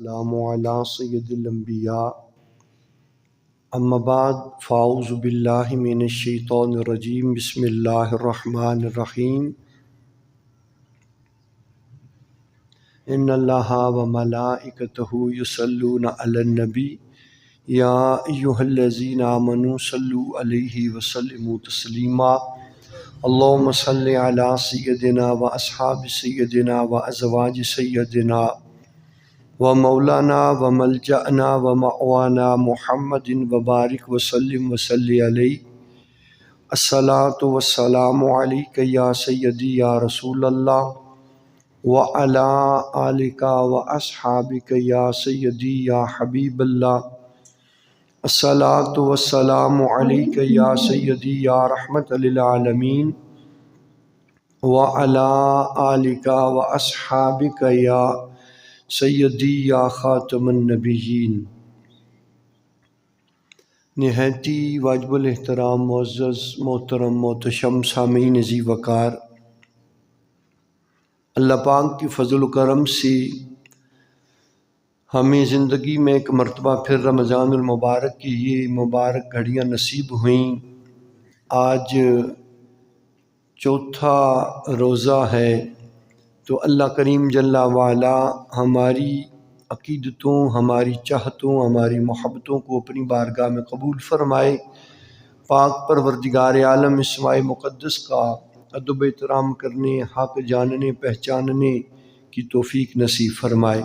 السلام علی سید الانبیاء اما بعد فاعوذ باللہ من الشیطان الرجیم بسم اللہ الرحمن الرحیم ان اللہ و ملائکتہ یصلون علی النبی یا ایہا الذین آمنوا صلوا علیہ وسلموا تسلیما اللہم صل علی سیدنا و اصحاب سیدنا و ازواج سیدنا و مولانا و ملجأنا و مأوانا محمد وبارک وسلم وصلی علیہ الصلاۃ والسلام علیک یا سیدی یا رسول اللہ وعلی آلک و اصحابک یا سیدی یا حبیب اللہ الصلاۃ والسلام علیک یا سیدی یا رحمت للعالمین وعلی آلک و اصحابک یا سیدی یا خاتم النبیین۔ نہایتی واجب الاحترام معزز محترم محتشم سامعین ذی وقار، اللہ پاک کی فضل و کرم سے ہمیں زندگی میں ایک مرتبہ پھر رمضان المبارک کی یہ مبارک گھڑیاں نصیب ہوئیں۔ آج چوتھا روزہ ہے، تو اللہ کریم جل وعلا ہماری عقیدتوں، ہماری چاہتوں، ہماری محبتوں کو اپنی بارگاہ میں قبول فرمائے۔ پاک پروردگار عالم اس ماہ مقدس کا ادب احترام کرنے، حق جاننے پہچاننے کی توفیق نصیب فرمائے۔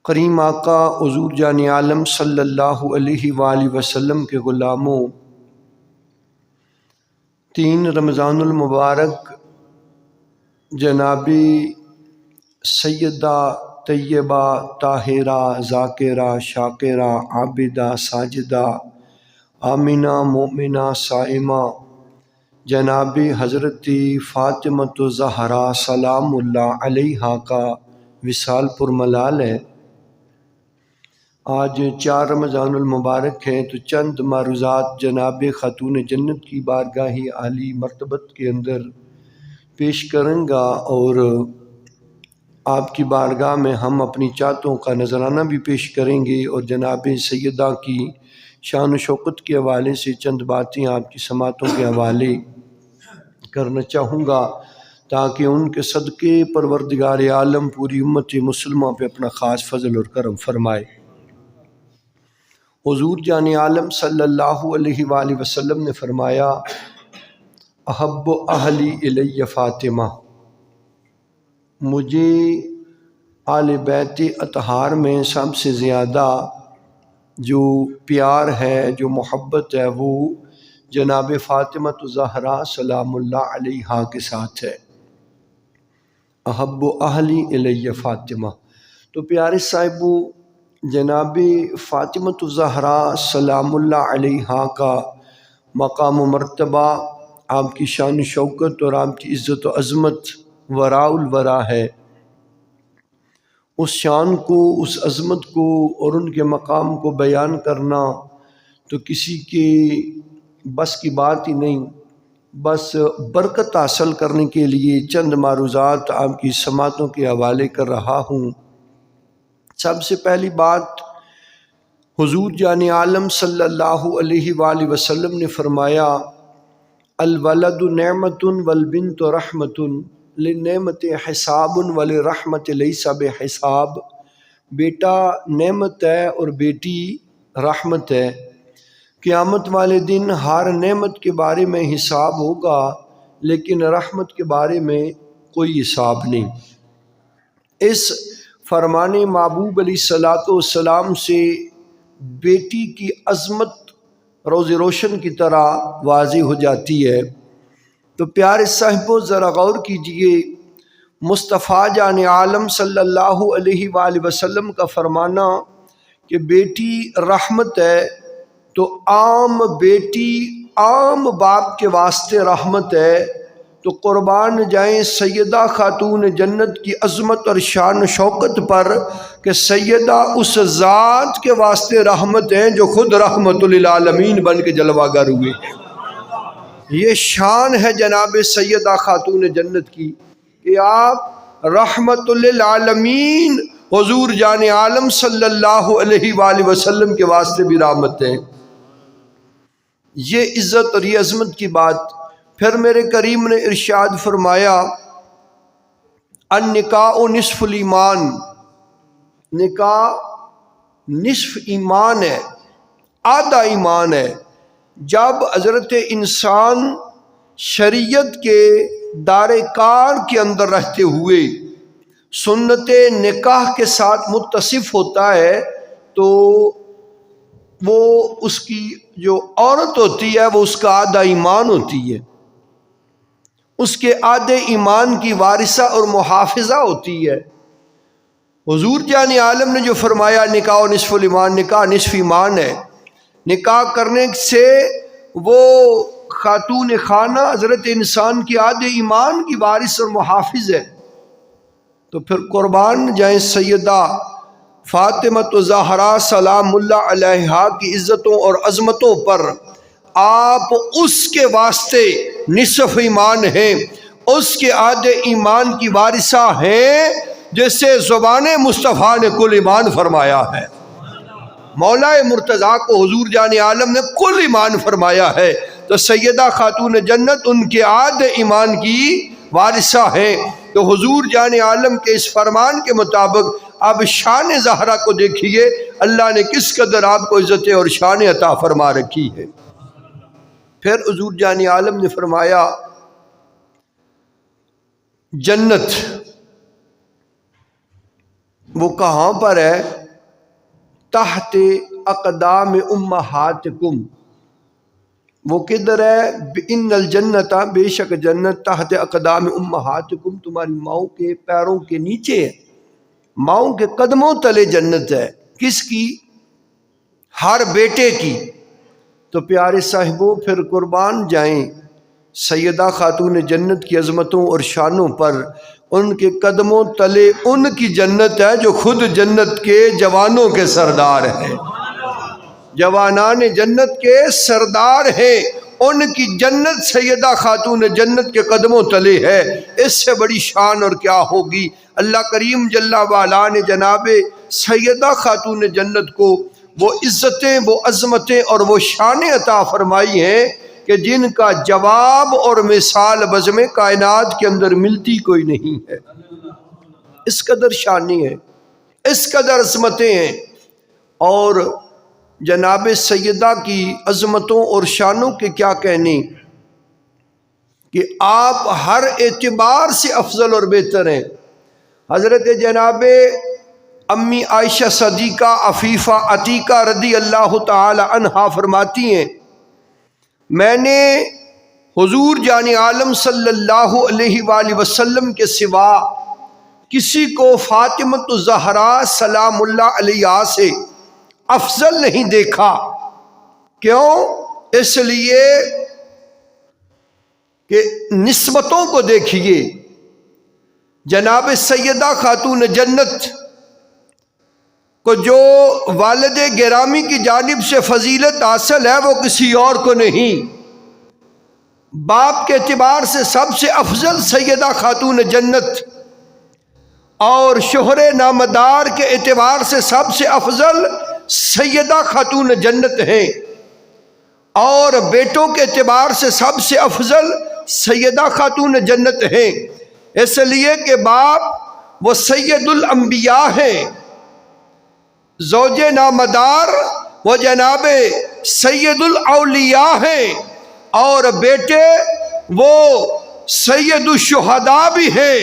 کریم آقا حضور جان عالم صلی اللہ علیہ وآلہ وسلم کے غلاموں، 3 رمضان المبارک جناب سیدہ طیبہ طاہرہ ذاکرہ شاکرہ عابدہ ساجدہ آمنہ مومنہ صائمہ جناب حضرت فاطمۃ الزہرا سلام اللہ علیہا کا وصال پر ملال ہے۔ آج 4 رمضان المبارک ہے، تو چند معروضات جناب خاتون جنت کی بارگاہ عالی مرتبت کے اندر پیش کروں گا، اور آپ کی بارگاہ میں ہم اپنی چاہتوں کا نذرانہ بھی پیش کریں گے، اور جناب سیدہ کی شان و شوکت کے حوالے سے چند باتیں آپ کی سماعتوں کے حوالے کرنا چاہوں گا، تاکہ ان کے صدقے پروردگار عالم پوری امت مسلمہ پہ اپنا خاص فضل اور کرم فرمائے۔ حضور جان عالم صلی اللہ علیہ وآلہ وسلم نے فرمایا، احب اہلی الی فاطمہ، مجھے آل بیت اطہار میں سب سے زیادہ جو پیار ہے، جو محبت ہے، وہ جناب فاطمۃ الزہرا سلام اللہ علیہا کے ساتھ ہے۔ احب اہلی الی فاطمہ، تو پیارے صاحبو، جناب فاطمۃ الزہرا سلام اللہ علیہا کا مقام و مرتبہ، آپ کی شان و شوکت اور آپ کی عزت و عظمت وراء الورا ہے۔ اس شان کو، اس عظمت کو اور ان کے مقام کو بیان کرنا تو کسی کے بس کی بات ہی نہیں۔ بس برکت حاصل کرنے کے لیے چند معروضات آپ کی سماعتوں کے حوالے کر رہا ہوں۔ سب سے پہلی بات، حضور جان عالم صلی اللہ علیہ وآلہ وسلم نے فرمایا، الولد نعمت والبنت رحمت، للنعمت حساب وللرحمت لیس بحساب، بیٹا نعمت ہے اور بیٹی رحمت ہے۔ قیامت والے دن ہر نعمت کے بارے میں حساب ہوگا، لیکن رحمت کے بارے میں کوئی حساب نہیں۔ اس فرمان محبوب علیہ السلام سے بیٹی کی عظمت روز روشن کی طرح واضح ہو جاتی ہے۔ تو پیارے صاحبو، ذرا غور کیجئے، مصطفیٰ جان عالم صلی اللہ علیہ وآلہ وسلم کا فرمانا کہ بیٹی رحمت ہے، تو عام بیٹی عام باپ کے واسطے رحمت ہے، تو قربان جائیں سیدہ خاتون جنت کی عظمت اور شان و شوکت پر کہ سیدہ اس ذات کے واسطے رحمت ہے جو خود رحمت للعالمین بن کے جلوہ گر ہوئے۔ یہ شان ہے جناب سیدہ خاتون جنت کی کہ آپ رحمت للعالمین حضور جان عالم صلی اللہ علیہ وآلہ وسلم کے واسطے بھی رحمت ہے۔ یہ عزت اور یہ عظمت کی بات۔ پھر میرے کریم نے ارشاد فرمایا النکاح نصف الایمان، نکاح نصف ایمان ہے، آدھا ایمان ہے۔ جب حضرت انسان شریعت کے دار کار کے اندر رہتے ہوئے سنت نکاح کے ساتھ متصف ہوتا ہے تو وہ اس کی جو عورت ہوتی ہے وہ اس کا آدھا ایمان ہوتی ہے، اس کے آدھے ایمان کی وارثہ اور محافظہ ہوتی ہے۔ حضور جان عالم نے جو فرمایا نکاح نصف الایمان، نکاح نصف ایمان ہے، نکاح کرنے سے وہ خاتون خانہ حضرت انسان کے آدھے ایمان کی وارث اور محافظ ہے۔ تو پھر قربان جائیں سیدہ فاطمہ زہرا سلام اللہ علیہا کی عزتوں اور عظمتوں پر، آپ اس کے واسطے نصف ایمان ہیں، اس کے آدھے ایمان کی وارثہ ہیں، جسے زبان مصطفیٰ نے کل ایمان فرمایا ہے۔ مولا مرتضیٰ کو حضور جان عالم نے کل ایمان فرمایا ہے، تو سیدہ خاتون جنت ان کے آدھے ایمان کی وارثہ ہیں۔ تو حضور جان عالم کے اس فرمان کے مطابق اب شان زہرا کو دیکھیے، اللہ نے کس قدر آپ کو عزت اور شان عطا فرما رکھی ہے۔ پھر حضور جان عالم نے فرمایا جنت وہ کہاں پر ہے؟ تحت اقدام امہاتکم، وہ کدھر ہے؟ ان الجنت، بے شک جنت، تحت اقدام امہاتکم، تمہاری ماؤں کے پیروں کے نیچے ہے، ماؤں کے قدموں تلے جنت ہے۔ کس کی؟ ہر بیٹے کی۔ تو پیارے صاحبوں پھر قربان جائیں سیدہ خاتون جنت کی عظمتوں اور شانوں پر، ان کے قدموں تلے ان کی جنت ہے جو خود جنت کے جوانوں کے سردار ہیں، جوانان جنت کے سردار ہیں، ان کی جنت سیدہ خاتون جنت کے قدموں تلے ہے۔ اس سے بڑی شان اور کیا ہوگی؟ اللہ کریم جل وعلا نے جناب سیدہ خاتون جنت کو وہ عزتیں، وہ عظمتیں اور وہ شانیں عطا فرمائی ہیں کہ جن کا جواب اور مثال بزم کائنات کے اندر ملتی کوئی نہیں ہے۔ اس قدر شانی ہے، اس قدر عظمتیں ہیں۔ اور جناب سیدہ کی عظمتوں اور شانوں کے کیا کہنے کہ آپ ہر اعتبار سے افضل اور بہتر ہیں۔ حضرت جناب امی عائشہ صدیقہ عفیفہ عتیقہ رضی اللہ تعالی عنہا فرماتی ہیں میں نے حضور جان عالم صلی اللہ علیہ وآلہ وسلم کے سوا کسی کو فاطمہ الزہرا سلام اللہ علیہا سے افضل نہیں دیکھا۔ کیوں؟ اس لیے کہ نسبتوں کو دیکھیے، جناب سیدہ خاتون جنت کو جو والد گرامی کی جانب سے فضیلت حاصل ہے وہ کسی اور کو نہیں۔ باپ کے اعتبار سے سب سے افضل سیدہ خاتون جنت، اور شوہر نامدار کے اعتبار سے سب سے افضل سیدہ خاتون جنت ہیں، اور بیٹوں کے اعتبار سے سب سے افضل سیدہ خاتون جنت ہیں۔ اس لیے کہ باپ وہ سید الانبیاء ہیں، زوج نامدار وہ جناب سید الاولیاء ہیں، اور بیٹے وہ سید الشہداء بھی ہیں،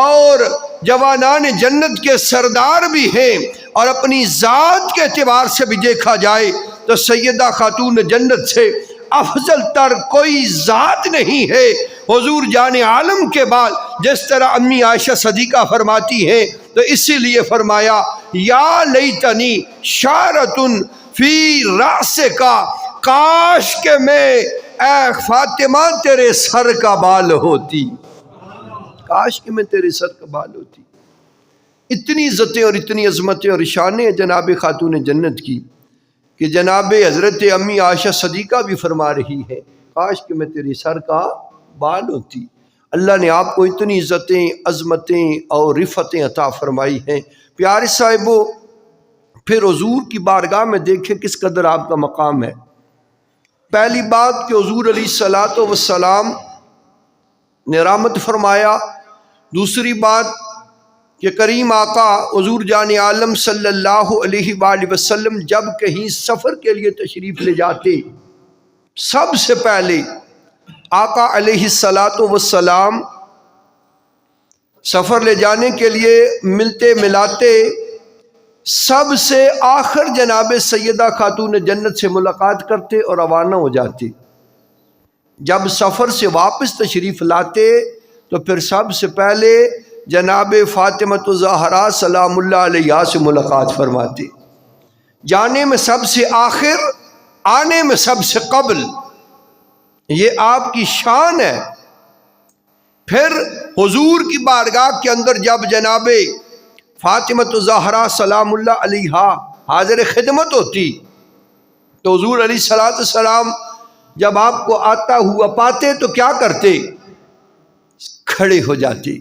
اور جوانان جنت کے سردار بھی ہیں۔ اور اپنی ذات کے اعتبار سے بھی دیکھا جائے تو سیدہ خاتون جنت سے افضل تر کوئی ذات نہیں ہے حضور جان عالم کے بعد، جس طرح امی عائشہ صدیقہ فرماتی ہیں۔ تو اسی لیے فرمایا یا لیتنی شعرۃ فی رأس کا، کاش کہ میں اے فاطمہ تیرے سر کا بال ہوتی، کاش کہ میں تیرے سر کا بال ہوتی۔ اتنی عزتیں اور اتنی عظمتیں اور شانیں جناب خاتون جنت کی کہ جناب حضرت امی عائشہ صدیقہ بھی فرما رہی ہے کاش کہ میں تیرے سر کا بال ہوتی۔ اللہ نے آپ کو اتنی عزتیں، عظمتیں اور رفتیں عطا فرمائی ہیں۔ پیارے صاحبو، پھر حضور کی بارگاہ میں دیکھیں کس قدر آپ کا مقام ہے۔ پہلی بات کہ حضور علیہ الصلوۃ والسلام نے رحمت فرمایا، دوسری بات کہ کریم آقا حضور جان عالم صلی اللہ علیہ وآلہ وسلم جب کہیں سفر کے لیے تشریف لے جاتے، سب سے پہلے آقا علیہ الصلوۃ والسلام سفر لے جانے کے لیے ملتے ملاتے، سب سے آخر جناب سیدہ خاتون جنت سے ملاقات کرتے اور روانہ ہو جاتے۔ جب سفر سے واپس تشریف لاتے تو پھر سب سے پہلے جناب فاطمۃ الزہرا سلام اللہ علیہا سے ملاقات فرماتے۔ جانے میں سب سے آخر، آنے میں سب سے قبل، یہ آپ کی شان ہے۔ پھر حضور کی بارگاہ کے اندر جب جناب فاطمۃ الزہرا سلام اللہ علیہا حاضر خدمت ہوتی تو حضور علیہ السلام جب آپ کو آتا ہوا پاتے تو کیا کرتے؟ کھڑے ہو جاتے۔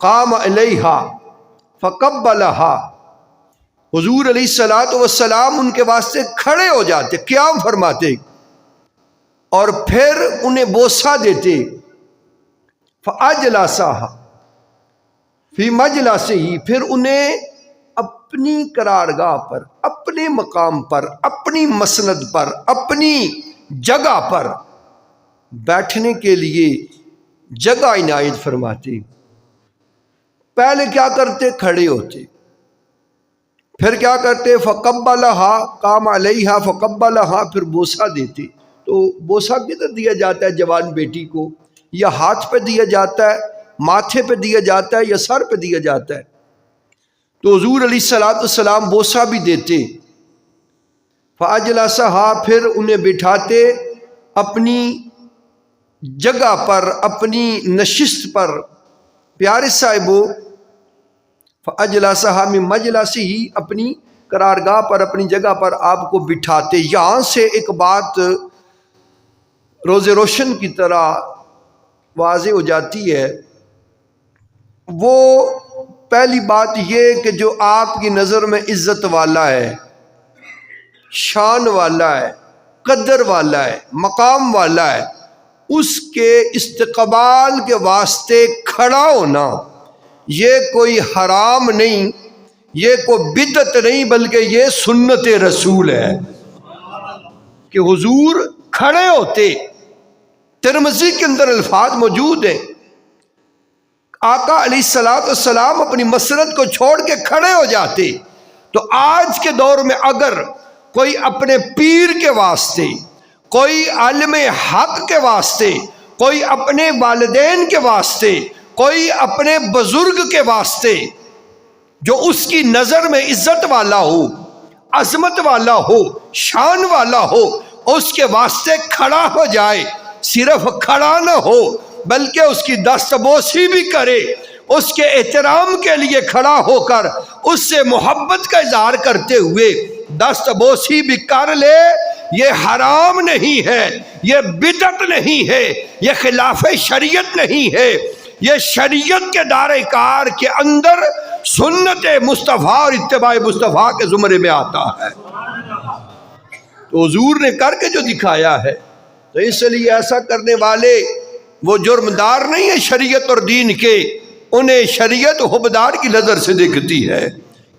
قام علیہا فقبلہا، حضور علیہ السلام ان کے واسطے کھڑے ہو جاتے، قیام فرماتے اور پھر انہیں بوسہ دیتے۔ فاجلسہا فی مجلسہ، پھر انہیں اپنی قرارگاہ پر، اپنے مقام پر، اپنی مسند پر، اپنی جگہ پر بیٹھنے کے لیے جگہ عنایت فرماتے۔ پہلے کیا کرتے؟ کھڑے ہوتے، پھر کیا کرتے؟ فقبلہا، قام علیہا فقبلہا، پھر بوسہ دیتے۔ تو بوسہ کدھر دیا جاتا ہے جوان بیٹی کو؟ یا ہاتھ پہ دیا جاتا ہے، ماتھے پہ دیا جاتا ہے، یا سر پہ دیا جاتا ہے؟ تو حضور علیہ السلام بوسہ بھی دیتے۔ فاجلسہا، پھر انہیں بٹھاتے اپنی جگہ پر، اپنی نشست پر۔ پیارے صاحبو، فاجلسہا من مجلسہ، اپنی قرارگاہ پر، اپنی جگہ پر آپ کو بٹھاتے۔ یہاں سے ایک بات روز روشن کی طرح واضح ہو جاتی ہے، وہ پہلی بات یہ کہ جو آپ کی نظر میں عزت والا ہے، شان والا ہے، قدر والا ہے، مقام والا ہے، اس کے استقبال کے واسطے کھڑا ہونا یہ کوئی حرام نہیں، یہ کوئی بدعت نہیں، بلکہ یہ سنت رسول ہے کہ حضور کھڑے ہوتے۔ ترمذی کے اندر الفاظ موجود ہیں، آقا علیہ السلام اپنی مسند کو چھوڑ کے کھڑے ہو جاتے۔ تو آج کے دور میں اگر کوئی اپنے پیر کے واسطے، کوئی عالم حق کے واسطے، کوئی اپنے والدین کے واسطے، کوئی اپنے بزرگ کے واسطے جو اس کی نظر میں عزت والا ہو، عظمت والا ہو، شان والا ہو، اس کے واسطے کھڑا ہو جائے، صرف کھڑا نہ ہو بلکہ اس کی دستبوسی بھی کرے، اس کے احترام کے لیے کھڑا ہو کر اس سے محبت کا اظہار کرتے ہوئے دستبوسی بھی کر لے، یہ حرام نہیں ہے، یہ بدعت نہیں ہے، یہ خلاف شریعت نہیں ہے، یہ شریعت کے دائرہ کار کے اندر سنت مصطفیٰ اور اتباع مصطفیٰ کے زمرے میں آتا ہے۔ تو حضور نے کر کے جو دکھایا ہے، تو اس لیے ایسا کرنے والے وہ جرمدار نہیں ہے شریعت اور دین کے، انہیں شریعت حبدار کی نظر سے دیکھتی ہے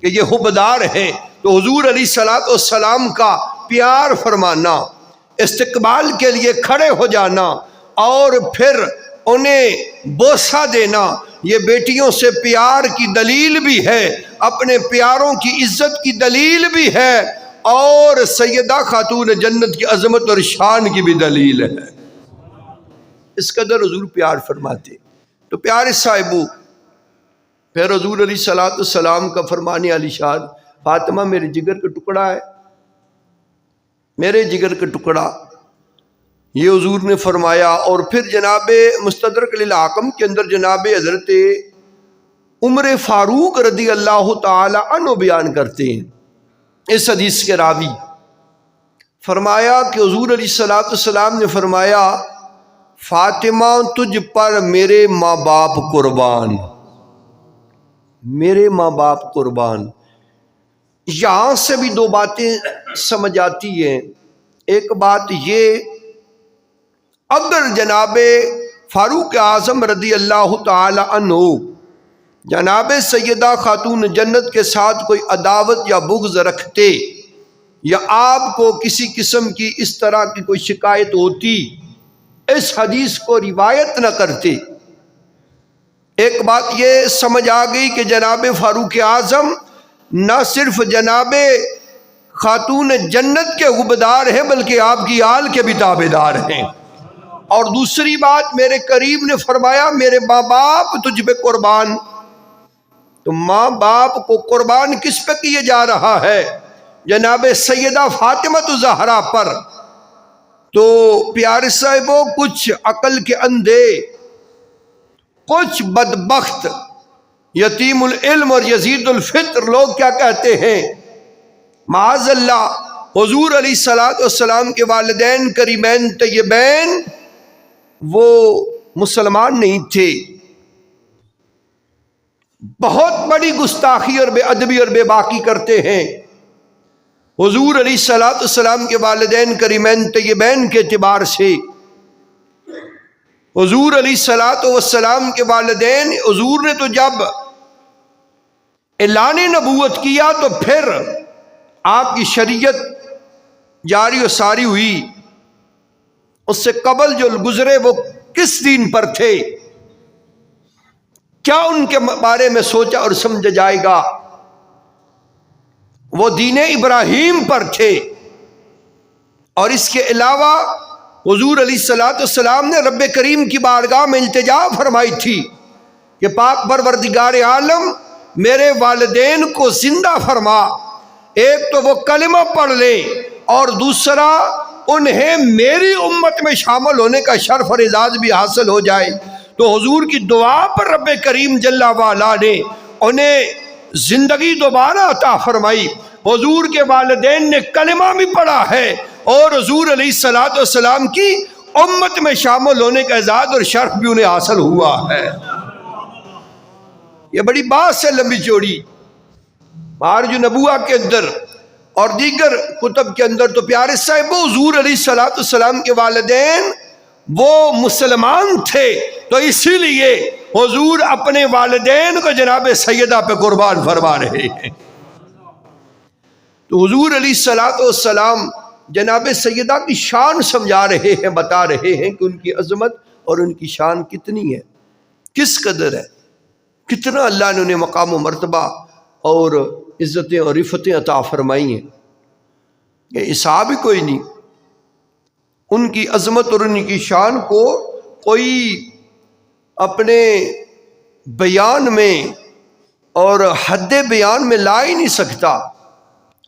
کہ یہ حبدار ہیں۔ تو حضور علیہ السلام کا پیار فرمانا، استقبال کے لیے کھڑے ہو جانا اور پھر انہیں بوسہ دینا، یہ بیٹیوں سے پیار کی دلیل بھی ہے، اپنے پیاروں کی عزت کی دلیل بھی ہے، اور سیدہ خاتون جنت کی عظمت اور شان کی بھی دلیل ہے۔ اس قدر حضور پیار فرماتے۔ تو پیارے صاحبو، پھر حضور علیہ السلام کا فرمانے علی شان، فاطمہ میرے جگر کا ٹکڑا ہے، میرے جگر کا ٹکڑا، یہ حضور نے فرمایا۔ اور پھر جناب مستدرک للحاکم کے اندر جناب حضرت عمر فاروق رضی اللہ تعالی عنہ بیان کرتے ہیں، اس حدیث کے راوی، فرمایا کہ حضور علیہ السلام نے فرمایا، فاطمہ تجھ پر میرے ماں باپ قربان، میرے ماں باپ قربان۔ یہاں سے بھی دو باتیں سمجھ آتی ہیں۔ ایک بات یہ، اگر جناب فاروق اعظم رضی اللہ تعالی عنہ جناب سیدہ خاتون جنت کے ساتھ کوئی عداوت یا بغض رکھتے، یا آپ کو کسی قسم کی اس طرح کی کوئی شکایت ہوتی، اس حدیث کو روایت نہ کرتے۔ ایک بات یہ سمجھ آ گئی کہ جناب فاروق اعظم نہ صرف جناب خاتون جنت کے غبدار ہیں بلکہ آپ کی آل کے بھی تابعدار ہیں۔ اور دوسری بات، میرے کریم نے فرمایا میرے ماں باپ تجھ پہ قربان۔ تو ماں باپ کو قربان کس پہ کیے جا رہا ہے؟ جناب سیدہ فاطمہ الزہرا پر۔ تو پیارے صاحبوں، کچھ عقل کے اندھے، کچھ بدبخت یتیم العلم اور یزید الفطر لوگ کیا کہتے ہیں؟ معاذ اللہ، حضور علیہ السلام کے والدین کریمین طیبین وہ مسلمان نہیں تھے۔ بہت بڑی گستاخی اور بے ادبی اور بے باکی کرتے ہیں۔ حضور علیہ السلام کے والدین کریمین طیبین کے اعتبار سے، حضور علیہ السلام کے والدین، حضور نے تو جب اعلان نبوت کیا تو پھر آپ کی شریعت جاری و ساری ہوئی۔ اس سے قبل جو گزرے وہ کس دین پر تھے؟ کیا ان کے بارے میں سوچا اور سمجھا جائے گا؟ وہ دین ابراہیم پر تھے۔ اور اس کے علاوہ حضور علیہ السلام نے رب کریم کی بارگاہ میں التجا فرمائی تھی کہ پاک پروردگار عالم میرے والدین کو زندہ فرما، ایک تو وہ کلمہ پڑھ لیں اور دوسرا انہیں میری امت میں شامل ہونے کا شرف اور اعزاز بھی حاصل ہو جائے۔ تو حضور کی دعا پر رب کریم جل وعلا نے انہیں زندگی دوبارہ عطا فرمائی۔ حضور کے والدین نے کلمہ بھی پڑھا ہے اور حضور علیہ السلام کی امت میں شامل ہونے کا اعزاز اور شرف بھی انہیں حاصل ہوا ہے۔ یہ بڑی بات ہے لمبی چوڑی۔ معارج نبوہ کے اندر اور دیگر کتب کے اندر تو پیارے صاحب حضور علیہ السلام کے والدین وہ مسلمان تھے، تو اسی لیے حضور اپنے والدین کو جناب سیدہ پہ قربان فرما رہے ہیں۔ تو حضور علیہ السلام جناب سیدہ کی شان سمجھا رہے ہیں، بتا رہے ہیں کہ ان کی عظمت اور ان کی شان کتنی ہے، کس قدر ہے، کتنا اللہ نے انہیں مقام و مرتبہ اور عزتیں اور رفتیں عطا فرمائی ہیں کہ حساب ہی کوئی نہیں۔ ان کی عظمت اور ان کی شان کو کوئی اپنے بیان میں اور حد بیان میں لا ہی نہیں سکتا۔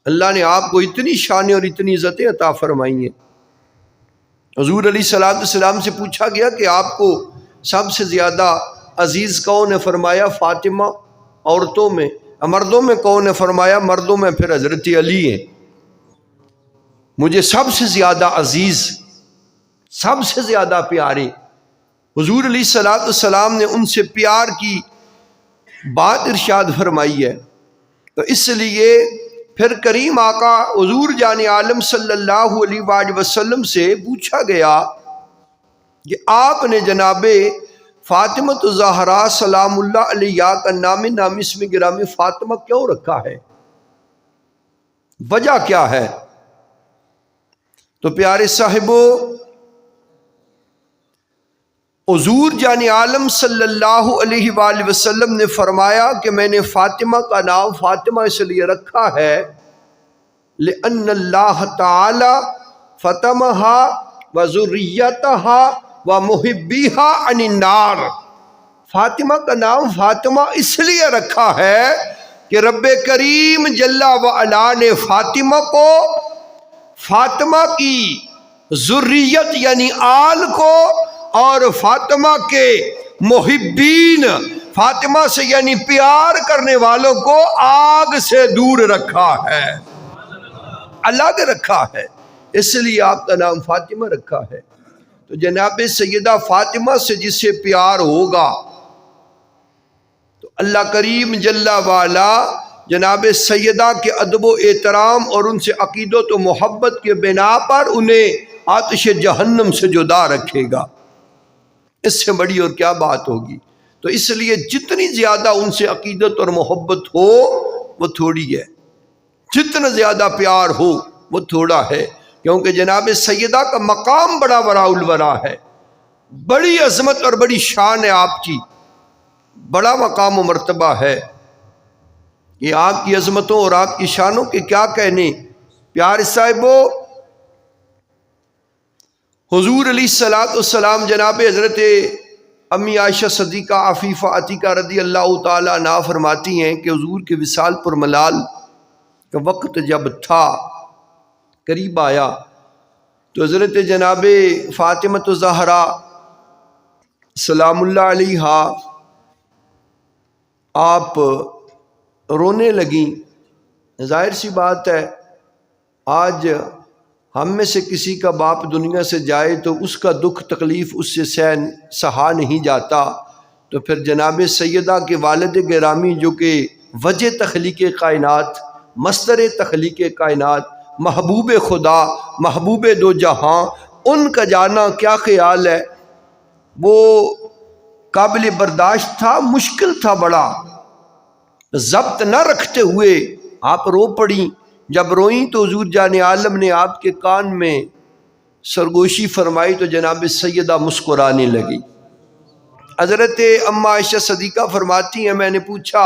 اللہ نے آپ کو اتنی شانیں اور اتنی عزتیں عطا فرمائی ہیں۔ حضور علیہ السلام سے پوچھا گیا کہ آپ کو سب سے زیادہ عزیز کون ہے؟ فرمایا فاطمہ۔ عورتوں میں، مردوں میں کون ہے؟ فرمایا مردوں میں پھر حضرت علی ہیں۔ مجھے سب سے زیادہ عزیز، سب سے زیادہ پیارے حضور علیہ السلام نے ان سے پیار کی بات ارشاد فرمائی ہے۔ تو اس لیے پھر کریم آقا حضور جان عالم صلی اللہ علیہ وآلہ وسلم سے پوچھا گیا کہ آپ نے جناب فاطمہ الزہرا سلام اللہ علیہ کا نام اسم گرامی فاطمہ کیوں رکھا ہے؟ وجہ کیا ہے؟ تو پیارے صاحبو، حضور جان عالم صلی اللہ علیہ وآلہ وسلم نے فرمایا کہ میں نے فاطمہ کا نام فاطمہ اس لیے رکھا ہے لأن اللہ تعالی فطمها وذریتها ومحبیها عن النار۔ فاطمہ کا نام فاطمہ اس لیے رکھا ہے کہ رب کریم جل وعلا نے فاطمہ کو، فاطمہ کی ذریت یعنی آل کو اور فاطمہ کے محبین، فاطمہ سے یعنی پیار کرنے والوں کو آگ سے دور رکھا ہے، الگ رکھا ہے، اس لیے آپ کا نام فاطمہ رکھا ہے۔ تو جناب سیدہ فاطمہ سے جسے پیار ہوگا تو اللہ کریم جل والا جناب سیدہ کے ادب و احترام اور ان سے عقیدت و محبت کے بنا پر انہیں آتش جہنم سے جدا رکھے گا۔ اس سے بڑی اور کیا بات ہوگی؟ تو اس لیے جتنی زیادہ ان سے عقیدت اور محبت ہو وہ تھوڑی ہے، جتنا زیادہ پیار ہو وہ تھوڑا ہے، کیونکہ جناب سیدہ کا مقام بڑا وراء الورا ہے، بڑی عظمت اور بڑی شان ہے آپ کی، بڑا مقام و مرتبہ ہے۔ یہ آپ کی عظمتوں اور آپ کی شانوں کے کیا کہنے پیار صاحبو۔ حضور علیہ السلام جناب حضرت امی عائشہ صدیقہ عفیفہ عتیقہ رضی اللہ تعالیٰ عنہا فرماتی ہیں کہ حضور کے وصال پر ملال کا وقت جب تھا، قریب آیا، تو حضرت جناب فاطمہ الزہرا سلام اللہ علیہا آپ رونے لگیں۔ ظاہر سی بات ہے، آج ہم میں سے کسی کا باپ دنیا سے جائے تو اس کا دکھ تکلیف اس سے سہا نہیں جاتا، تو پھر جناب سیدہ کے والد گرامی جو کہ وجہ تخلیق کائنات، مصدر تخلیق کائنات، محبوب خدا، محبوب دو جہاں، ان کا جانا کیا خیال ہے؟ وہ قابل برداشت تھا، مشکل تھا بڑا، ضبط نہ رکھتے ہوئے آپ رو پڑیں۔ جب روئیں تو حضور جان عالم نے آپ کے کان میں سرگوشی فرمائی تو جناب سیدہ مسکرانے لگی۔ حضرت اما عائشہ صدیقہ فرماتی ہیں میں نے پوچھا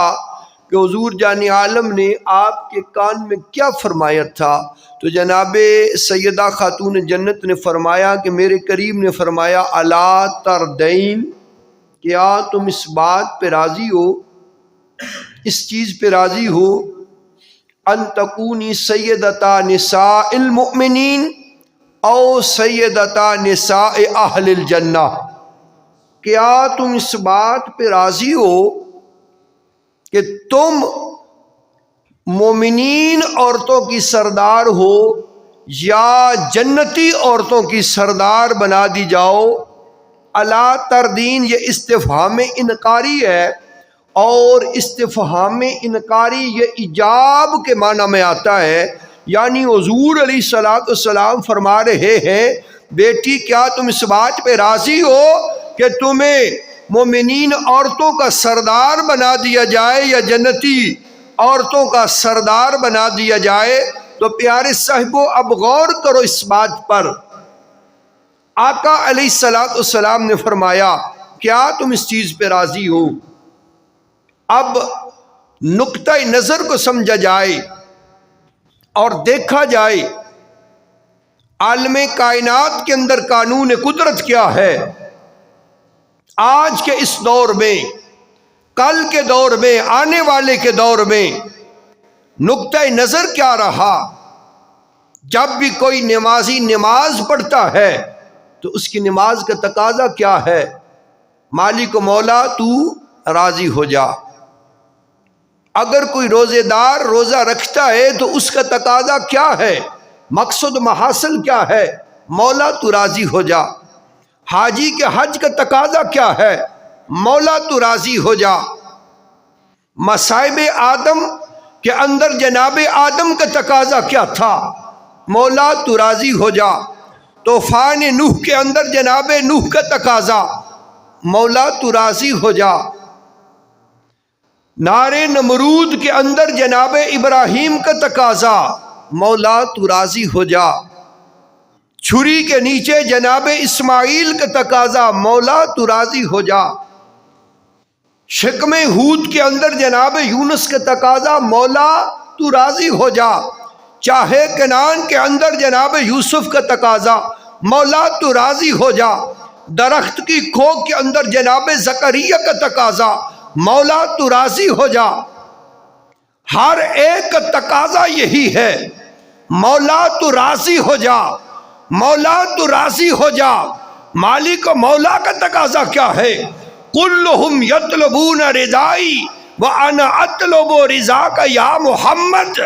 کہ حضور جان عالم نے آپ کے کان میں کیا فرمایا تھا؟ تو جناب سیدہ خاتون جنت نے فرمایا کہ میرے کریم نے فرمایا الا تردین، کیا تم اس بات پہ راضی ہو، اس چیز پہ راضی ہو ان تکونی سیدتا نساء المؤمنین او سیدتا نساء اہل الجنہ، کیا تم اس بات پہ راضی ہو کہ تم مومنین عورتوں کی سردار ہو یا جنتی عورتوں کی سردار بنا دی جاؤ؟ الا تردین یہ استفہام انکاری ہے، اور استفہام انکاری یہ ایجاب کے معنی میں آتا ہے، یعنی حضور علیہ السلام فرما رہے ہیں بیٹی کیا تم اس بات پہ راضی ہو کہ تمہیں مومنین عورتوں کا سردار بنا دیا جائے یا جنتی عورتوں کا سردار بنا دیا جائے؟ تو پیارے صاحبو اب غور کرو اس بات پر۔ آقا علیہ السلام نے فرمایا کیا تم اس چیز پہ راضی ہو؟ اب نقطہ نظر کو سمجھا جائے اور دیکھا جائے عالم کائنات کے اندر قانون قدرت کیا ہے، آج کے اس دور میں، کل کے دور میں، آنے والے کے دور میں نقطہ نظر کیا رہا؟ جب بھی کوئی نمازی نماز پڑھتا ہے تو اس کی نماز کا تقاضا کیا ہے؟ مالک و مولا تو راضی ہو جا۔ اگر کوئی روزے دار روزہ رکھتا ہے تو اس کا تقاضا کیا ہے؟ مقصد محاصل کیا ہے؟ مولا تو راضی ہو جا۔ حاجی کے حج کا تقاضا کیا ہے؟ مولا تو راضی ہو جا۔ مصائب آدم کے اندر جناب آدم کا تقاضا کیا تھا؟ مولا تو راضی ہو جا۔ طوفان نوح کے اندر جناب نوح کا تقاضا، مولا تو راضی ہو جا۔ نار نمرود کے اندر جناب ابراہیم کا تقاضا، مولا تو راضی ہو جا۔ چھری کے نیچے جناب اسماعیل کا تقاضا، مولا تو راضی ہو جا۔ شکم ہود کے اندر جناب یونس کا تقاضا، مولا تو راضی ہو جا۔ چاہے کنان کے اندر جناب یوسف کا تقاضا، مولا تو راضی ہو جا۔ درخت کی کھوک کے اندر جناب زکریا کا تقاضا، مولا تو راضی ہو جا۔ ہر ایک کا تقاضا یہی ہے، مولا تو راضی ہو جا، مولا تو راضی ہو جا۔ مالک و مولا کا تقاضا کیا ہے؟ کلہم یطلبون رضائی وانا اطلب رضاک یا محمد۔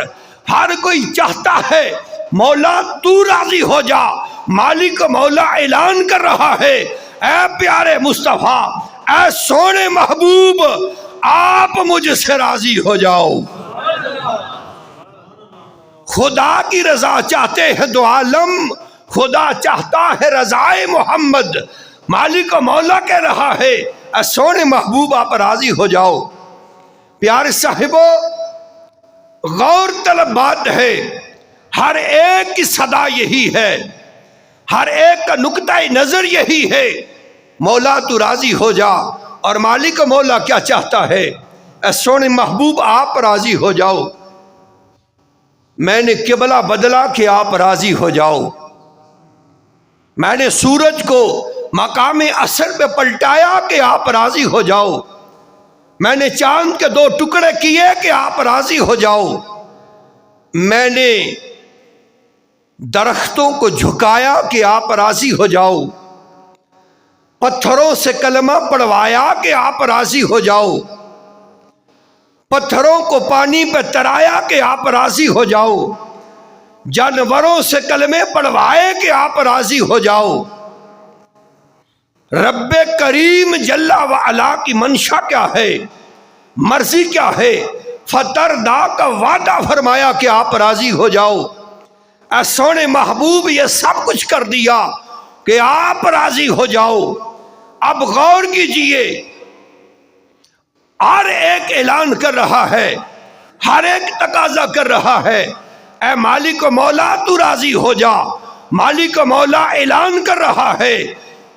ہر کوئی چاہتا ہے مولا تو راضی ہو جا، مالک مولا اعلان کر رہا ہے، اے پیارے مصطفیٰ، اے سونے محبوب، آپ مجھ سے راضی ہو جاؤ۔ خدا کی رضا چاہتے ہیں دو عالم، خدا چاہتا ہے رضائے محمد۔ مالک و مولا کہہ رہا ہے، اے سونے محبوب آپ راضی ہو جاؤ۔ پیارے صاحبو، غور طلب بات ہے، ہر ایک کی صدا یہی ہے، ہر ایک کا نقطہ نظر یہی ہے، مولا تو راضی ہو جا۔ اور مالک و مولا کیا چاہتا ہے؟ اے سونے محبوب آپ راضی ہو جاؤ۔ میں نے قبلہ بدلا کہ آپ راضی ہو جاؤ، میں نے سورج کو مقام اثر پہ پلٹایا کہ آپ راضی ہو جاؤ، میں نے چاند کے 2 ٹکڑے کیے کہ آپ راضی ہو جاؤ، میں نے درختوں کو جھکایا کہ آپ راضی ہو جاؤ، پتھروں سے کلمہ پڑھوایا کہ آپ راضی ہو جاؤ، پتھروں کو پانی پہ ترایا کہ آپ راضی ہو جاؤ، جانوروں سے کلمے پڑھوائے کہ آپ راضی ہو جاؤ۔ رب کریم جل و علا کی منشا کیا ہے، مرضی کیا ہے؟ فتردا کا وعدہ فرمایا کہ آپ راضی ہو جاؤ۔ اے سونے محبوب، یہ سب کچھ کر دیا کہ آپ راضی ہو جاؤ۔ اب غور کیجئے، ہر ایک اعلان کر رہا ہے، ہر ایک تقاضا کر رہا ہے، اے مالک و مولا تو راضی ہو جا۔ مالک و مولا اعلان کر رہا ہے،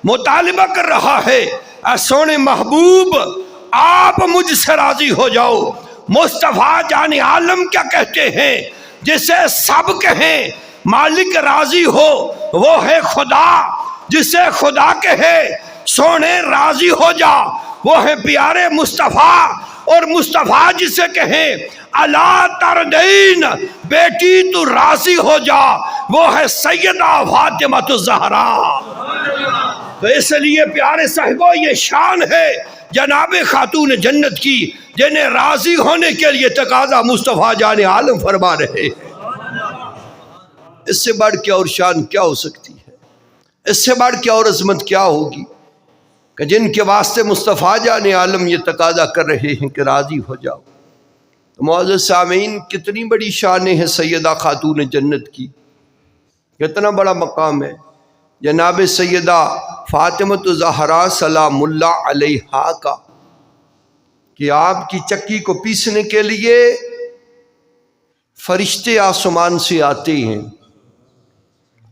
مطالبہ کر رہا ہے، اے سونے محبوب آپ مجھ سے راضی ہو جاؤ۔ مصطفیٰ جان عالم کیا کہتے ہیں؟ جسے سب کہیں مالک راضی ہو وہ ہے خدا، جسے خدا کہے سونے راضی ہو جا وہ ہے پیارے مصطفیٰ، اور مصطفیٰ جسے کہیں الا تردین بیٹی تو راضی ہو جا وہ ہے سیدہ فاطمہ الزہرا۔ تو اس لیے پیارے صاحبو، یہ شان ہے جناب خاتون جنت کی، جنہیں راضی ہونے کے لیے تقاضا مصطفیٰ جان عالم فرما رہے ہیں۔ اس سے بڑھ کے اور شان کیا ہو سکتی ہے؟ اس سے بڑھ کے اور عظمت کیا ہوگی کہ جن کے واسطے مصطفیٰ جان عالم یہ تقاضا کر رہے ہیں کہ راضی ہو جاؤ۔ تو معزز سامعین، کتنی بڑی شان ہے سیدہ خاتون جنت کی، کتنا بڑا مقام ہے جناب سیدہ فاطمہ الزہرا سلام اللہ علیہا کا، کہ آپ کی چکی کو پیسنے کے لیے فرشتے آسمان سے آتے ہیں،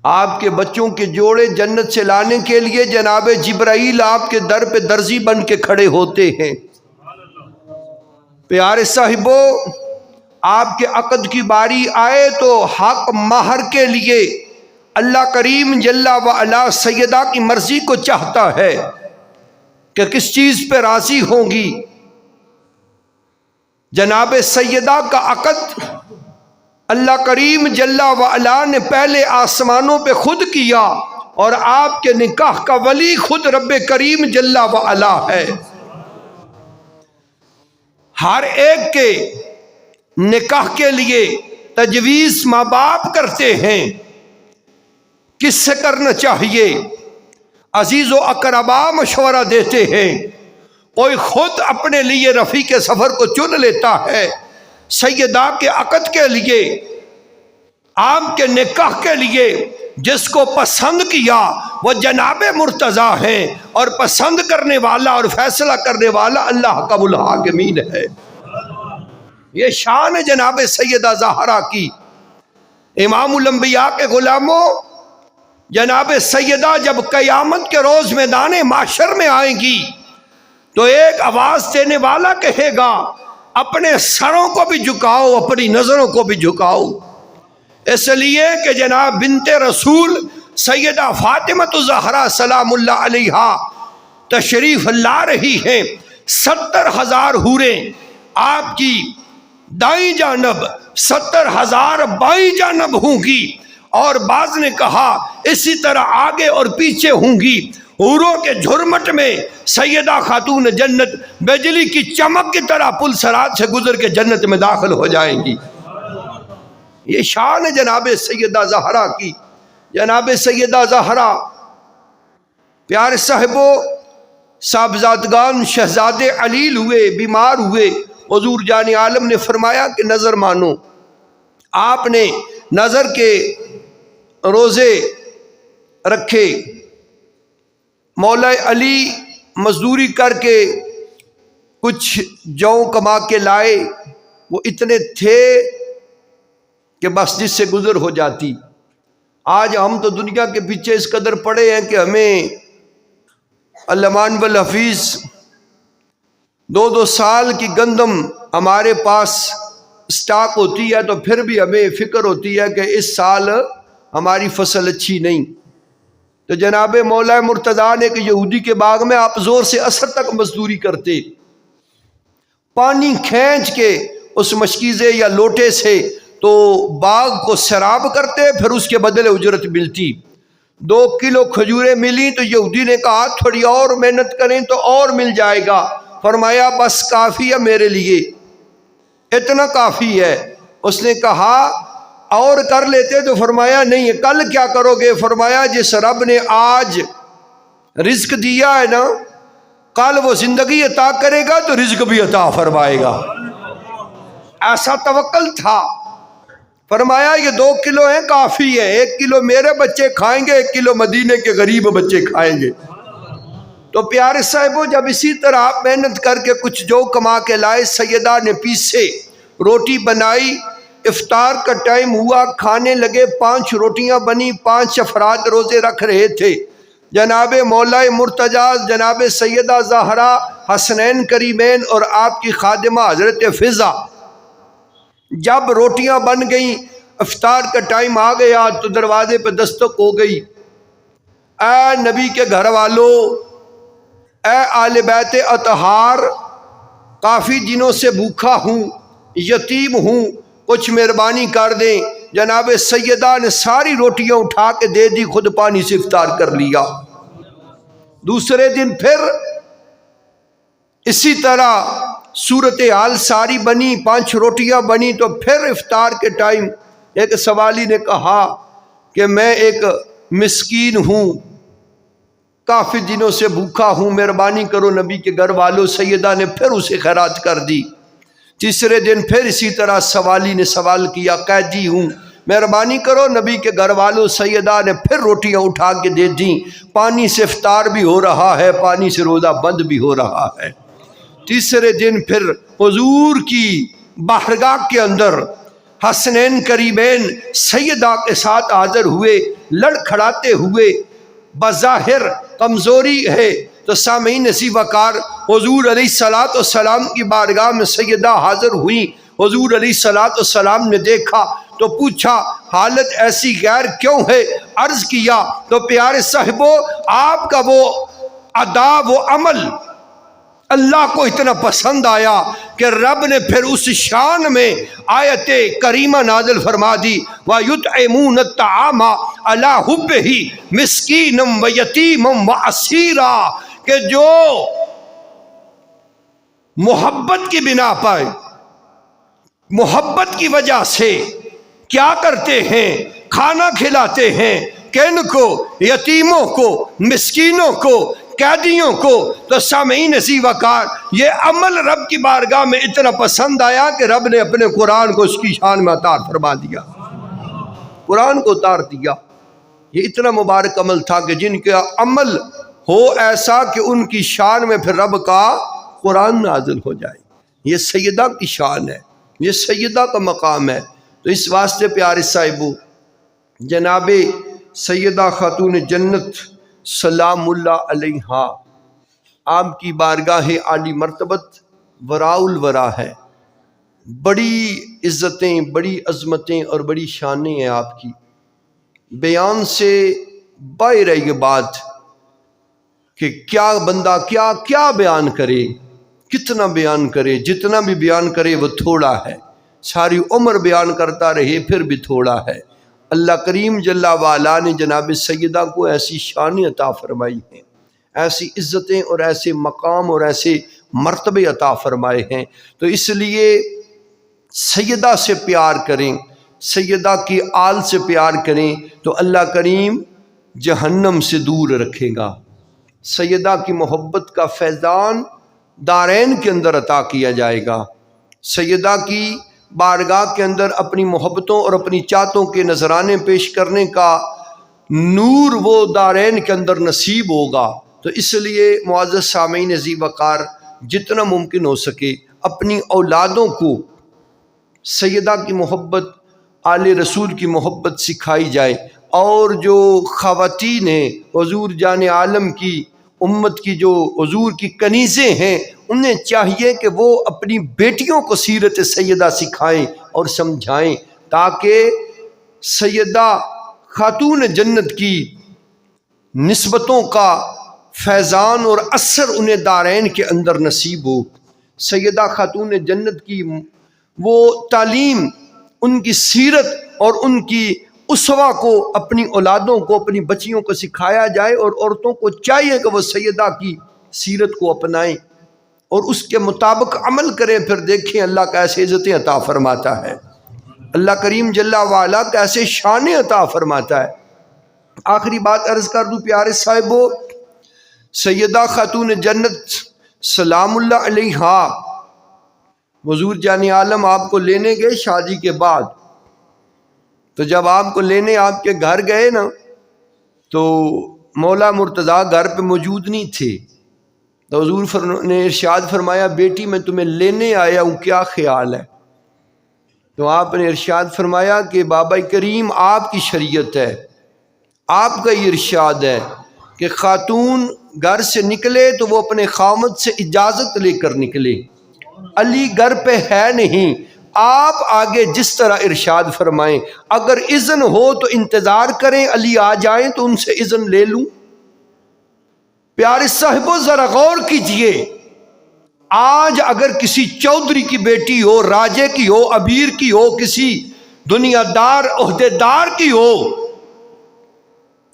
آپ کے بچوں کے جوڑے جنت سے لانے کے لیے جناب جبرائیل آپ کے در پہ درزی بن کے کھڑے ہوتے ہیں۔ پیارے صاحبو، آپ کے عقد کی باری آئے تو حق مہر کے لیے اللہ کریم جل و علا سیدہ کی مرضی کو چاہتا ہے کہ کس چیز پہ راضی ہوں گی۔ جناب سیدہ کا عقد اللہ کریم جل و علا نے پہلے آسمانوں پہ خود کیا، اور آپ کے نکاح کا ولی خود رب کریم جل و علا ہے۔ ہر ایک کے نکاح کے لیے تجویز ماں باپ کرتے ہیں، کس سے کرنا چاہیے؟ عزیز و اقربا مشورہ دیتے ہیں، کوئی خود اپنے لیے رفیق سفر کو چن لیتا ہے۔ سیدہ کے عقد کے لیے، آپ کے نکاح کے لیے جس کو پسند کیا وہ جناب مرتضیٰ ہیں، اور پسند کرنے والا اور فیصلہ کرنے والا اللہ حکم الحاکمین ہے۔ یہ شان ہے جناب سیدہ زہرا کی۔ امام الانبیاء کے غلاموں، جناب سیدہ جب قیامت کے روز میدان محشر میں آئیں گی تو ایک آواز دینے والا کہے گا اپنے سروں کو بھی جھکاؤ، اپنی نظروں کو بھی جھکاؤ، اس لیے کہ جناب بنت رسول سیدہ فاطمہ الزہرا سلام اللہ علیہا تشریف لا رہی ہیں۔ 70,000 حوریں آپ کی دائیں جانب، 70,000 بائیں جانب ہوں گی، اور بعض نے کہا اسی طرح آگے اور پیچھے ہوں گی۔ حوروں کے جھرمٹ میں سیدہ خاتون جنت بجلی کی چمک کی طرح پل صراط سے گزر کے جنت میں داخل ہو جائیں گی۔ یہ شان ہے جناب سیدہ زہرا کی۔ جناب سیدہ زہرا، پیارے صاحبو صاحبزادگان شہزادے علیل ہوئے، بیمار ہوئے، حضور جان عالم نے فرمایا کہ نظر مانو۔ آپ نے نظر کے روزے رکھے، مولا علی مزدوری کر کے کچھ جو کما کے لائے، وہ اتنے تھے کہ بس جس سے گزر ہو جاتی۔ آج ہم تو دنیا کے پیچھے اس قدر پڑے ہیں کہ ہمیں علمان بالحفیظ 2 سال کی گندم ہمارے پاس سٹاک ہوتی ہے تو پھر بھی ہمیں فکر ہوتی ہے کہ اس سال ہماری فصل اچھی نہیں۔ تو جناب مولا مرتضیٰ نے کہ یہودی کے باغ میں آپ زور سے عصر تک مزدوری کرتے، پانی کھینچ کے اس مشکیزے یا لوٹے سے تو باغ کو سیراب کرتے، پھر اس کے بدلے اجرت ملتی۔ 2 کلو کھجوریں ملی تو یہودی نے کہا تھوڑی اور محنت کریں تو اور مل جائے گا۔ فرمایا بس کافی ہے میرے لیے، اتنا کافی ہے۔ اس نے کہا اور کر لیتے تو فرمایا نہیں، کل کیا کرو گے؟ فرمایا جس رب نے آج رزق دیا ہے نا، کل وہ زندگی عطا کرے گا تو رزق بھی عطا فرمائے گا۔ ایسا توکل تھا۔ فرمایا یہ 2 کلو ہیں، کافی ہے، 1 کلو میرے بچے کھائیں گے، 1 کلو مدینے کے غریب بچے کھائیں گے۔ تو پیارے صاحبوں جب اسی طرح آپ محنت کر کے کچھ جو کما کے لائے، سیدہ نے پیسے روٹی بنائی، افطار کا ٹائم ہوا، کھانے لگے، 5 روٹیاں بنی، 5 افراد روزے رکھ رہے تھے۔ جناب مولا مرتضیٰ، جناب سیدہ زہرا، حسنین کریمین اور آپ کی خادمہ حضرت فضا، جب روٹیاں بن گئیں، افطار کا ٹائم آ گیا تو دروازے پہ دستک ہو گئی۔ اے نبی کے گھر والوں، اے آل بیت اطہار، کافی دنوں سے بھوکا ہوں، یتیم ہوں، کچھ مہربانی کر دیں۔ جناب سیدہ نے ساری روٹیاں اٹھا کے دے دی، خود پانی سے افطار کر لیا۔ دوسرے دن پھر اسی طرح صورتحال ساری بنی، 5 روٹیاں بنی، تو پھر افطار کے ٹائم ایک سوالی نے کہا کہ میں ایک مسکین ہوں، کافی دنوں سے بھوکا ہوں، مہربانی کرو نبی کے گھر والوں۔ سیدہ نے پھر اسے خیرات کر دی۔ تیسرے دن پھر اسی طرح سوالی نے سوال کیا، قیدی ہوں، مہربانی کرو نبی کے گھر والوں۔ سیدہ نے پھر روٹیاں اٹھا کے دے دیں، پانی سے افطار بھی ہو رہا ہے، پانی سے روزہ بند بھی ہو رہا ہے۔ تیسرے دن پھر حضور کی بارگاہ کے اندر حسنین کریمین سیدہ کے ساتھ حاضر ہوئے، لڑکھڑاتے ہوئے، بظاہر کمزوری ہے تو سامعین نسی وقار حضور علیہ الصلوۃ والسلام کی بارگاہ میں سیدہ حاضر ہوئی۔ حضور علیہ الصلوۃ والسلام نے دیکھا تو پوچھا حالت ایسی غیر کیوں ہے؟ عرض کیا تو پیارے صاحبو آپ کا وہ ادا، وہ عمل اللہ کو اتنا پسند آیا کہ رب نے پھر اس شان میں آیت کریمہ نازل فرما دی، وَيُطْعِمُونَ الطَّعَامَ عَلَىٰ حُبِّهِ مِسْكِينًا وَيَتِيمًا وَأَسِيرًا، کہ جو محبت کی بنا پر، محبت کی وجہ سے کیا کرتے ہیں؟ کھانا کھلاتے ہیں، کن کو؟ یتیموں کو، مسکینوں کو، قیدیوں کو۔ تو سامعین اسی وقار یہ عمل رب کی بارگاہ میں اتنا پسند آیا کہ رب نے اپنے قرآن کو اس کی شان میں اتار فرما دیا، قرآن کو اتار دیا۔ یہ اتنا مبارک عمل تھا کہ جن کا عمل ہو ایسا کہ ان کی شان میں پھر رب کا قرآن نازل ہو جائے۔ یہ سیدہ کی شان ہے، یہ سیدہ کا مقام ہے۔ تو اس واسطے پیارے صاحبو جناب سیدہ خاتون جنت سلام اللہ علیہا، آپ کی بارگاہ عالی مرتبت وراء الورا ہے، بڑی عزتیں، بڑی عظمتیں اور بڑی شانیں ہیں آپ کی۔ بیان سے باہر ہے یہ بات کہ کیا بندہ کیا بیان کرے، کتنا بیان کرے، جتنا بھی بیان کرے وہ تھوڑا ہے، ساری عمر بیان کرتا رہے پھر بھی تھوڑا ہے۔ اللہ کریم جل وعلا نے جناب سیدہ کو ایسی شان عطا فرمائی ہیں، ایسی عزتیں اور ایسے مقام اور ایسے مرتبے عطا فرمائے ہیں۔ تو اس لیے سیدہ سے پیار کریں، سیدہ کی آل سے پیار کریں تو اللہ کریم جہنم سے دور رکھے گا۔ سیدہ کی محبت کا فیضان دارین کے اندر عطا کیا جائے گا۔ سیدہ کی بارگاہ کے اندر اپنی محبتوں اور اپنی چاہتوں کے نذرانے پیش کرنے کا نور وہ دارین کے اندر نصیب ہوگا۔ تو اس لیے معزز سامعین عزیز وقار، جتنا ممکن ہو سکے اپنی اولادوں کو سیدہ کی محبت، آل رسول کی محبت سکھائی جائے۔ اور جو خواتین ہیں حضور جان عالم کی امت کی، جو حضور کی کنیزیں ہیں، انہیں چاہیے کہ وہ اپنی بیٹیوں کو سیرت سیدہ سکھائیں اور سمجھائیں، تاکہ سیدہ خاتون جنت کی نسبتوں کا فیضان اور اثر انہیں دارین کے اندر نصیب ہو۔ سیدہ خاتون جنت کی وہ تعلیم، ان کی سیرت اور ان کی اسوہ کو اپنی اولادوں کو، اپنی بچیوں کو سکھایا جائے، اور عورتوں کو چاہیے کہ وہ سیدہ کی سیرت کو اپنائیں اور اس کے مطابق عمل کریں۔ پھر دیکھیں اللہ کیسے عزتیں عطا فرماتا ہے، اللہ کریم جل وعلا کیسے شان عطا فرماتا ہے۔ آخری بات عرض کر دوں پیارے صاحبو، سیدہ خاتون جنت سلام اللہ علیہا، حضور جان عالم آپ کو لینے گئے شادی کے بعد، تو جب آپ کو لینے آپ کے گھر گئے نا، تو مولا مرتضیٰ گھر پہ موجود نہیں تھے۔ تو حضور نے ارشاد فرمایا، بیٹی میں تمہیں لینے آیا ہوں، کیا خیال ہے؟ تو آپ نے ارشاد فرمایا کہ بابا کریم آپ کی شریعت ہے، آپ کا یہ ارشاد ہے کہ خاتون گھر سے نکلے تو وہ اپنے خامد سے اجازت لے کر نکلے۔ علی گھر پہ ہے نہیں، آپ آگے جس طرح ارشاد فرمائیں، اگر اذن ہو تو انتظار کریں، علی آ جائیں تو ان سے اذن لے لوں۔ پیارے صاحبو ذرا غور کیجئے، آج اگر کسی چودھری کی بیٹی ہو، راجے کی ہو، امیر کی ہو، کسی دنیا دار عہدے دار کی ہو،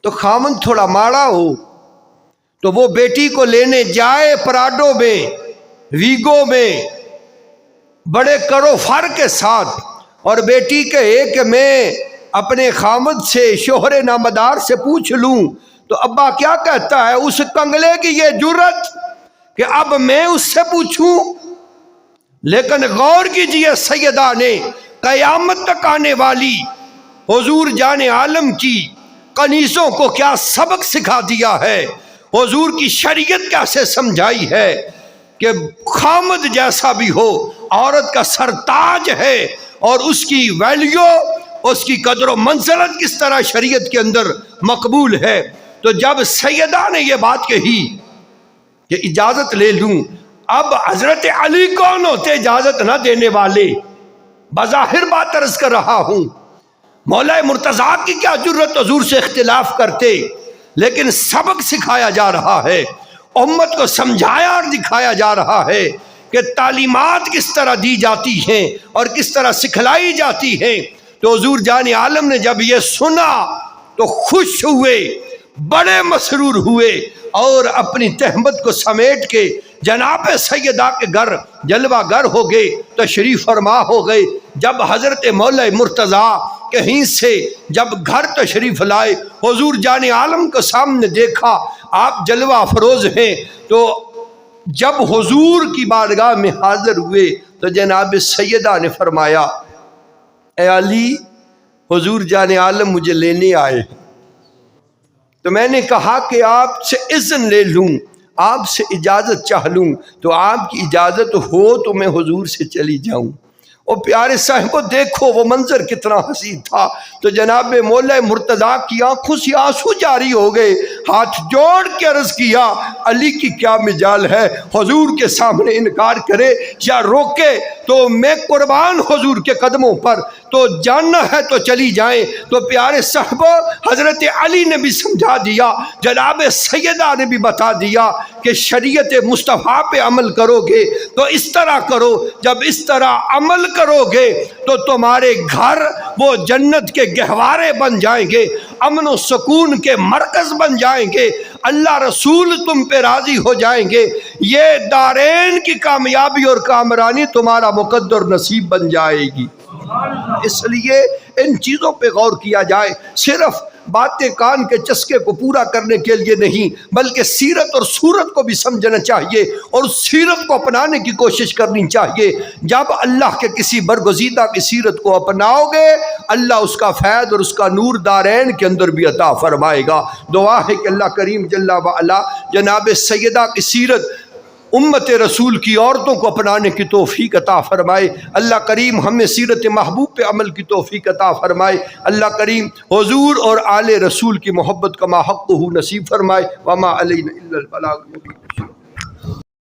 تو خامن تھوڑا ماڑا ہو، تو وہ بیٹی کو لینے جائے پراڈو میں، ویگو میں، بڑے کرو فر کے ساتھ، اور بیٹی کہے کہ میں اپنے خامد سے، شوہر نامدار سے پوچھ لوں، تو ابا کیا کہتا ہے؟ اس کنگلے کی یہ جرت کہ اب میں اس سے پوچھوں۔ لیکن غور کیجئے، سیدہ نے قیامت تک آنے والی حضور جان عالم کی کنیزوں کو کیا سبق سکھا دیا ہے، حضور کی شریعت کیسے سمجھائی ہے کہ خامد جیسا بھی ہو، عورت کا سرتاج ہے، اور اس کی ویلیو، اس کی قدر و منزلت کس طرح شریعت کے اندر مقبول ہے۔ تو جب سیدہ نے یہ بات کہی کہ اجازت لے لوں، اب حضرت علی کون ہوتے اجازت نہ دینے والے؟ بظاہر بات عرض کر رہا ہوں، مولا مرتضیٰ کی کیا جرت حضور سے اختلاف کرتے، لیکن سبق سکھایا جا رہا ہے، امت کو سمجھایا اور دکھایا جا رہا ہے کہ تعلیمات کس طرح دی جاتی ہیں اور کس طرح سکھلائی جاتی ہیں۔ تو حضور جان عالم نے جب یہ سنا تو خوش ہوئے، بڑے مسرور ہوئے، اور اپنی تہمت کو سمیٹ کے جناب سیدہ کے گھر جلوہ گر ہو گئے، تشریف فرما ہو گئے۔ جب حضرت مولا مرتضیٰ کہیں سے جب گھر تشریف لائے، حضور جان عالم کو سامنے دیکھا، آپ جلوہ افروز ہیں، تو جب حضور کی بارگاہ میں حاضر ہوئے تو جناب سیدہ نے فرمایا، اے علی، حضور جان عالم مجھے لینے آئے، تو میں نے کہا کہ آپ سے اذن لے لوں، آپ سے اجازت چاہ لوں، تو آپ کی اجازت ہو تو میں حضور سے چلی جاؤں۔ اور پیارے صاحبو دیکھو وہ منظر کتنا حسین تھا۔ تو جناب مولا مرتضیٰ کی آنکھوں سے آنسو جاری ہو گئے، ہاتھ جوڑ کے عرض کیا، علی کی کیا مجال ہے حضور کے سامنے انکار کرے یا روکے؟ تو میں قربان حضور کے قدموں پر، تو جاننا ہے تو چلی جائیں۔ تو پیارے صاحبو حضرت علی نے بھی سمجھا دیا، جناب سیدہ نے بھی بتا دیا کہ شریعت مصطفیٰ پہ عمل کرو گے تو اس طرح کرو، جب اس طرح عمل کرو گے تو تمہارے گھر وہ جنت کے گہوارے بن جائیں گے، امن و سکون کے مرکز بن جائیں گے، اللہ رسول تم پہ راضی ہو جائیں گے، یہ دارین کی کامیابی اور کامرانی تمہارا مقدر نصیب بن جائے گی۔ اس لیے ان چیزوں پہ غور کیا جائے، صرف باتیں کان کے چسکے کو پورا کرنے کے لیے نہیں، بلکہ سیرت اور صورت کو بھی سمجھنا چاہیے اور اس سیرت کو اپنانے کی کوشش کرنی چاہیے۔ جب اللہ کے کسی برگزیدہ کی سیرت کو اپناؤ گے، اللہ اس کا فیض اور اس کا نور دارین کے اندر بھی عطا فرمائے گا۔ دعا ہے کہ اللہ کریم جل وعلا جناب سیدہ کی سیرت امت رسول کی عورتوں کو اپنانے کی توفیق عطا فرمائے۔ اللہ کریم ہمیں سیرت محبوب پہ عمل کی توفیق عطا فرمائے۔ اللہ کریم حضور اور آل رسول کی محبت کا ما حقہ نصیب فرمائے۔ وما علینا الا البلاغ المبین۔